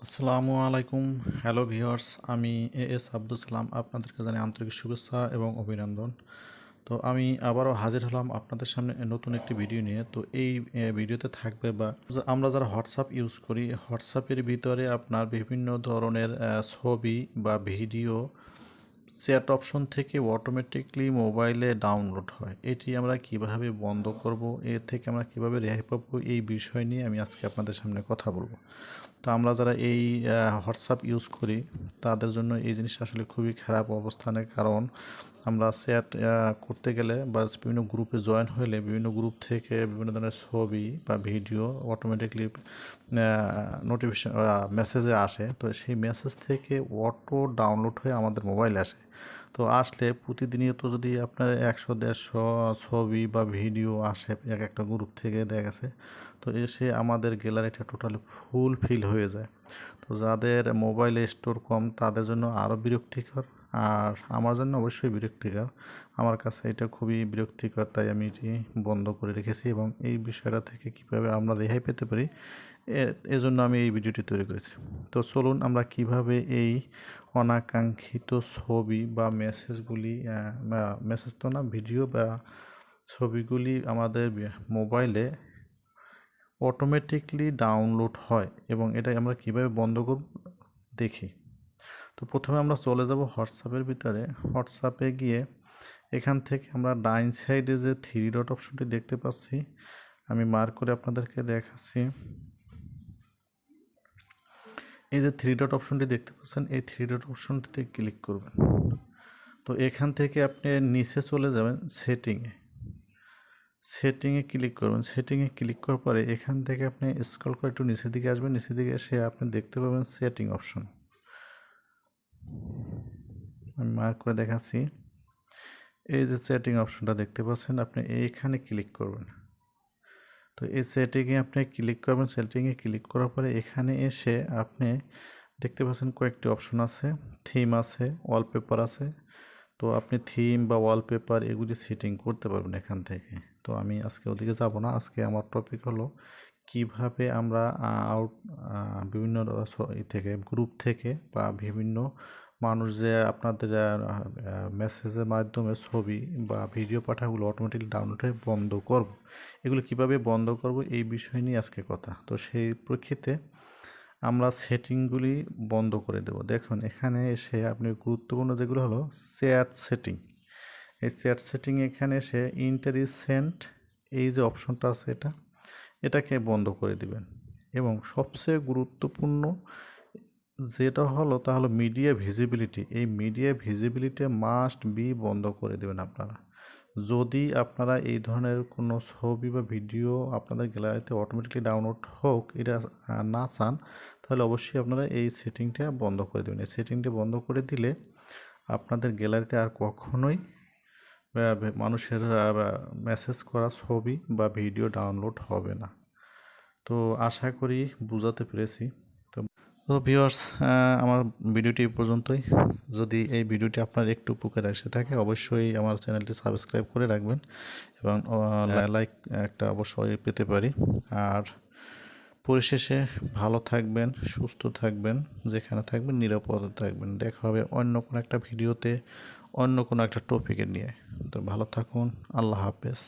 আসসালামু আলাইকুম। Hello viewers, আমি এস আব্দুল সালাম আপনাদেরকে জানাই আন্তরিক শুভেচ্ছা এবং অভিনন্দন। তো আমি আবারও হাজির হলাম আপনাদের সামনে নতুন একটি ভিডিও নিয়ে। তো এই ভিডিওতে থাকবে বা আমরা যারা হোয়াটসঅ্যাপ ইউজ করি, হোয়াটসঅ্যাপের ভিতরে আপনার বিভিন্ন ধরনের ছবি বা ভিডিও চ্যাট অপশন থেকে অটোমেটিকলি মোবাইলে ডাউনলোড হয়। এটি আমরা কিভাবে বন্ধ করব, এর থেকে আমরা কিভাবে রেহাই পাবো, এই বিষয় নিয়ে আমি আজকে আপনাদের সামনে কথা বলবো। তো আমরা যারা এই হোয়াটসঅ্যাপ ইউজ করি তাদের জন্য এই জিনিসটা আসলে খুবই খারাপ অবস্থানে, কারণ আমরা চ্যাট করতে গেলে বা বিভিন্ন গ্রুপে জয়েন হলে বিভিন্ন গ্রুপ থেকে বিভিন্ন ধরনের ছবি বা ভিডিও অটোমেটিকলি নোটিফিকেশন মেসেজে আসে। তো সেই মেসেজ থেকে অটো ডাউনলোড হয়ে আমাদের মোবাইলে আসে। তো আসলে প্রতিনিয়ত যদি আপনার 100-150 ছবি বা ভিডিও আসে এক একটা গ্রুপ থেকে, দেখা গেছে তো এসে আমাদের গ্যালারিটা টোটালি ফুল ফিল হয়ে যায়। তো যাদের মোবাইলে স্টোর কম তাদের জন্য আরও বিরক্তিকর, আর আমার জন্য অবশ্যই বিরক্তিকর। আমার কাছে এটা খুবই বিরক্তিকর, তাই আমি এটি বন্ধ করে রেখেছি এবং এই বিষয়টা থেকে কীভাবে আমরা রেহাই পেতে পারি এজন্য আমি এই ভিডিওটি তৈরি করেছি। তো চলুন আমরা কিভাবে এই অনাকাঙ্ক্ষিত ছবি বা মেসেজগুলি, মেসেজ তো না, ভিডিও বা ছবিগুলি আমাদের মোবাইলে অটোমেটিকলি ডাউনলোড হয় এবং এটা আমরা কিভাবে বন্ধ করব দেখি। তো প্রথমে আমরা চলে যাব হোয়াটসঅ্যাপের ভিতরে। হোয়াটসঅ্যাপে গিয়ে এখান থেকে আমরা ডাইন সাইডে যে থ্রি ডট অপশনটি দেখতে পাচ্ছি, আমি মার্ক করে আপনাদেরকে দেখাচ্ছি। এই যে থ্রি ডট অপশনটি দেখতে পাচ্ছেন, এই থ্রি ডট অপশনটিতে ক্লিক করবেন। তো এখান থেকে আপনি নিচে চলে যাবেন সেটিংয়ে ক্লিক করবেন। সেটিংয়ে ক্লিক করার পরে এখান থেকে আপনি স্ক্রল করে একটু নিচের দিকে আসবেন। নিচের দিকে এসে আপনি দেখতে পাবেন সেটিং অপশন। আমি মার্ক করে দেখাচ্ছি। এই যে সেটিং অপশনটা দেখতে পাচ্ছেন, আপনি এইখানে ক্লিক করবেন। তো এই সেটিংয়ে আপনি ক্লিক করবেন। সেটিংয়ে ক্লিক করার পরে এখানে এসে আপনি দেখতে পাচ্ছেন কয়েকটি অপশন আছে, থিম আছে, ওয়ালপেপার আছে। তো আপনি থিম বা ওয়ালপেপার এগুলি সেটিং করতে পারবেন এখান থেকে। তো আমি আজকে ওদিকে যাব না। আজকে আমার টপিক হলো কিভাবে আমরা বিভিন্ন থেকে গ্রুপ থেকে বা বিভিন্ন মানুষ যে আপনাদের মেসেজের মাধ্যমে ছবি বা ভিডিও পাঠাগুলো অটোমেটিকলি ডাউনলোড হয়ে বন্ধ করব। এগুলো কিভাবে বন্ধ করব এই বিষয় নিয়ে আজকে কথা। তো সেই প্রেক্ষিতে আমরা সেটিংগুলি বন্ধ করে দেব। দেখুন এখানে এসে আপনি গুরুত্বপূর্ণ যেগুলো হলো চ্যাট সেটিং। এই চ্যাট সেটিং এখানে এসে ইন্টারেসেন্ট এই যে অপশনটা আছে এটাকে বন্ধ করে দিবেন। এবং সবচেয়ে গুরুত্বপূর্ণ যেটা হলো তা হলো মিডিয়া ভিজিবিলিটি। এই মিডিয়া ভিজিবিলিটি মাস্ট বি বন্ধ করে দেবেন আপনারা। যদি আপনারা এই ধরনের কোনো ছবি বা ভিডিও আপনাদের গ্যালারিতে অটোমেটিকলি ডাউনলোড হোক এটা না চান, তাহলে অবশ্যই আপনারা এই সেটিংটা বন্ধ করে দেবেন। এই সেটিংটা বন্ধ করে দিলে আপনাদের গ্যালারিতে আর কখনোই মানুষের মেসেজ করা ছবি বা ভিডিও ডাউনলোড হবে না। তো আশা করি বুঝাতে পেরেছি। তো ভিউয়ার্স, আমার ভিডিওটি এই পর্যন্তই। যদি এই ভিডিওটি আপনার একটু উপকারে এসে থাকে অবশ্যই আমার চ্যানেলটি সাবস্ক্রাইব করে রাখবেন এবং লাইক একটা অবশ্যই পেতে পারি। আর পরিশেষে ভালো থাকবেন, সুস্থ থাকবেন, যেখানে থাকবেন নিরাপদে থাকবেন। দেখা হবে অন্য কোনো একটা ভিডিওতে, অন্য কোনো একটা টপিকে নিয়ে। তো ভালো থাকুন। আল্লাহ হাফেজ।